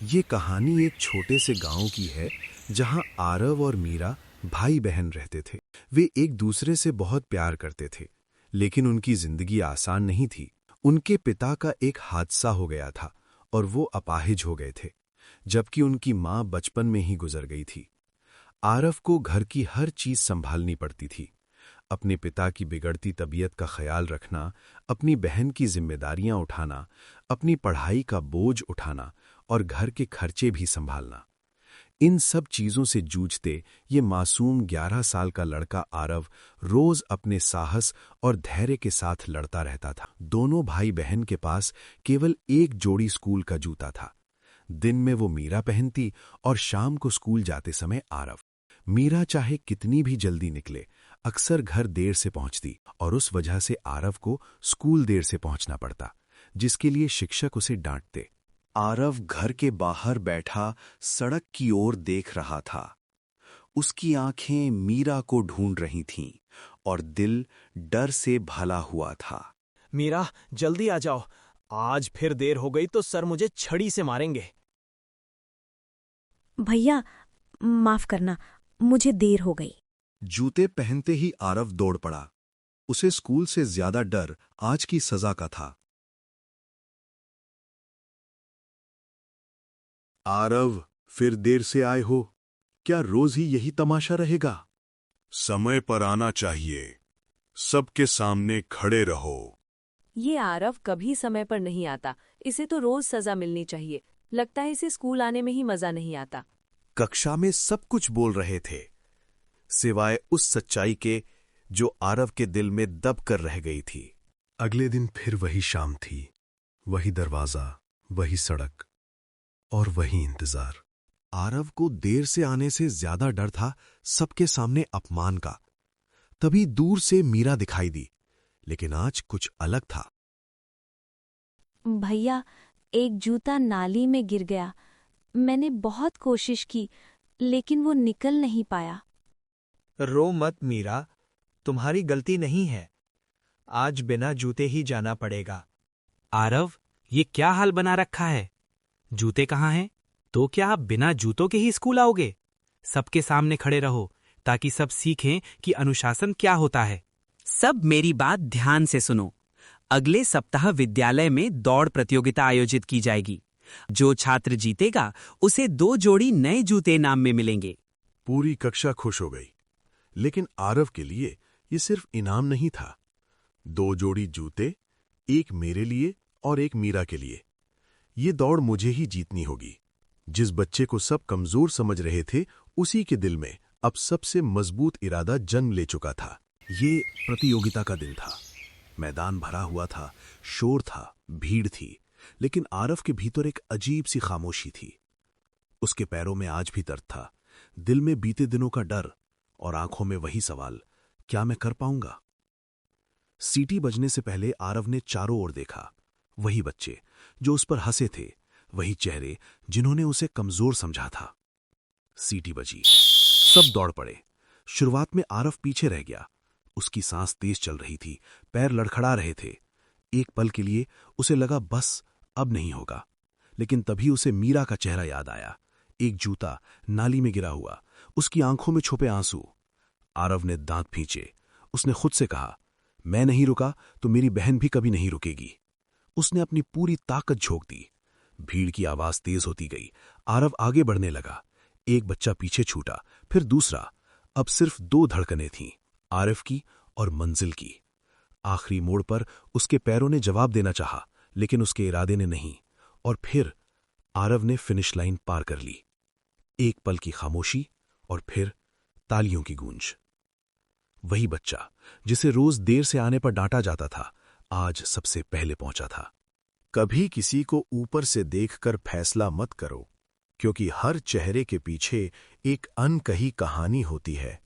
ये कहानी एक छोटे से गांव की है जहां आरव और मीरा भाई बहन रहते थे। वे एक दूसरे से बहुत प्यार करते थे, लेकिन उनकी जिंदगी आसान नहीं थी। उनके पिता का एक हादसा हो गया था और वो अपाहिज हो गए थे, जबकि उनकी मां बचपन में ही गुजर गई थी। आरव को घर की हर चीज संभालनी पड़ती थी। अपने पिता की बिगड़ती तबीयत का ख्याल रखना, अपनी बहन की जिम्मेदारियां उठाना, अपनी पढ़ाई का बोझ उठाना और घर के खर्चे भी संभालना। इन सब चीजों से जूझते ये मासूम 11 साल का लड़का आरव रोज अपने साहस और धैर्य के साथ लड़ता रहता था। दोनों भाई बहन के पास केवल एक जोड़ी स्कूल का जूता था। दिन में वो मीरा पहनती और शाम को स्कूल जाते समय आरव। मीरा चाहे कितनी भी जल्दी निकले, अक्सर घर देर से पहुंचती और उस वजह से आरव को स्कूल देर से पहुंचना पड़ता, जिसके लिए शिक्षक उसे डांटते। आरव घर के बाहर बैठा सड़क की ओर देख रहा था। उसकी आंखें मीरा को ढूंढ रही थीं और दिल डर से भला हुआ था। मीरा, जल्दी आ जाओ। आज फिर देर हो गई तो सर मुझे छड़ी से मारेंगे। भैया, माफ करना, मुझे देर हो गई। जूते पहनते ही आरव दौड़ पड़ा। उसे स्कूल से ज्यादा डर आज की सजा का था। आरव, फिर देर से आए हो। क्या रोज ही यही तमाशा रहेगा? समय पर आना चाहिए। सबके सामने खड़े रहो। ये आरव कभी समय पर नहीं आता। इसे तो रोज सजा मिलनी चाहिए। लगता है इसे स्कूल आने में ही मजा नहीं आता। कक्षा में सब कुछ बोल रहे थे, सिवाय उस सच्चाई के जो आरव के दिल में दब कर रह गई थी। अगले दिन फिर वही शाम थी, वही दरवाजा, वही सड़क और वही इंतजार। आरव को देर से आने से ज्यादा डर था सबके सामने अपमान का। तभी दूर से मीरा दिखाई दी, लेकिन आज कुछ अलग था। भैया, एक जूता नाली में गिर गया। मैंने बहुत कोशिश की, लेकिन वो निकल नहीं पाया। रो मत मीरा, तुम्हारी गलती नहीं है। आज बिना जूते ही जाना पड़ेगा। आरव, ये क्या हाल बना रखा है? जूते कहाँ हैं? तो क्या आप बिना जूतों के ही स्कूल आओगे? सबके सामने खड़े रहो ताकि सब सीखें कि अनुशासन क्या होता है। सब मेरी बात ध्यान से सुनो। अगले सप्ताह विद्यालय में दौड़ प्रतियोगिता आयोजित की जाएगी। जो छात्र जीतेगा उसे 2 जोड़ी नए जूते इनाम में मिलेंगे। पूरी कक्षा खुश हो गई, लेकिन आरव के लिए ये सिर्फ इनाम नहीं था। 2 जोड़ी जूते, एक मेरे लिए और एक मीरा के लिए। ये दौड़ मुझे ही जीतनी होगी। जिस बच्चे को सब कमजोर समझ रहे थे, उसी के दिल में अब सबसे मजबूत इरादा जन्म ले चुका था। ये प्रतियोगिता का दिन था। मैदान भरा हुआ था, शोर था, भीड़ थी, लेकिन आरव के भीतर एक अजीब सी खामोशी थी। उसके पैरों में आज भी दर्द था, दिल में बीते दिनों का डर और आंखों में वही सवाल, क्या मैं कर पाऊंगा? सीटी बजने से पहले आरव ने चारों ओर देखा। वही बच्चे जो उस पर हंसे थे, वही चेहरे जिन्होंने उसे कमजोर समझा था। सीटी बजी, सब दौड़ पड़े। शुरुआत में आरव पीछे रह गया। उसकी सांस तेज चल रही थी, पैर लड़खड़ा रहे थे। एक पल के लिए उसे लगा बस अब नहीं होगा, लेकिन तभी उसे मीरा का चेहरा याद आया। एक जूता नाली में गिरा हुआ, उसकी आंखों में छुपे आंसू। आरव ने दांत भींचे। उसने खुद से कहा, मैं नहीं रुका तो मेरी बहन भी कभी नहीं रुकेगी। उसने अपनी पूरी ताकत झोंक दी। भीड़ की आवाज तेज होती गई। आरव आगे बढ़ने लगा। एक बच्चा पीछे छूटा, फिर दूसरा। अब सिर्फ 2 धड़कनें थीं, आरव की और मंजिल की। आखिरी मोड़ पर उसके पैरों ने जवाब देना चाहा, लेकिन उसके इरादे ने नहीं। और फिर आरव ने फिनिश लाइन पार कर ली। एक पल की खामोशी और फिर तालियों की गूंज। वही बच्चा जिसे रोज देर से आने पर डांटा जाता था, आज सबसे पहले पहुंचा था। कभी किसी को ऊपर से देखकर फैसला मत करो, क्योंकि हर चेहरे के पीछे एक अनकही कहानी होती है।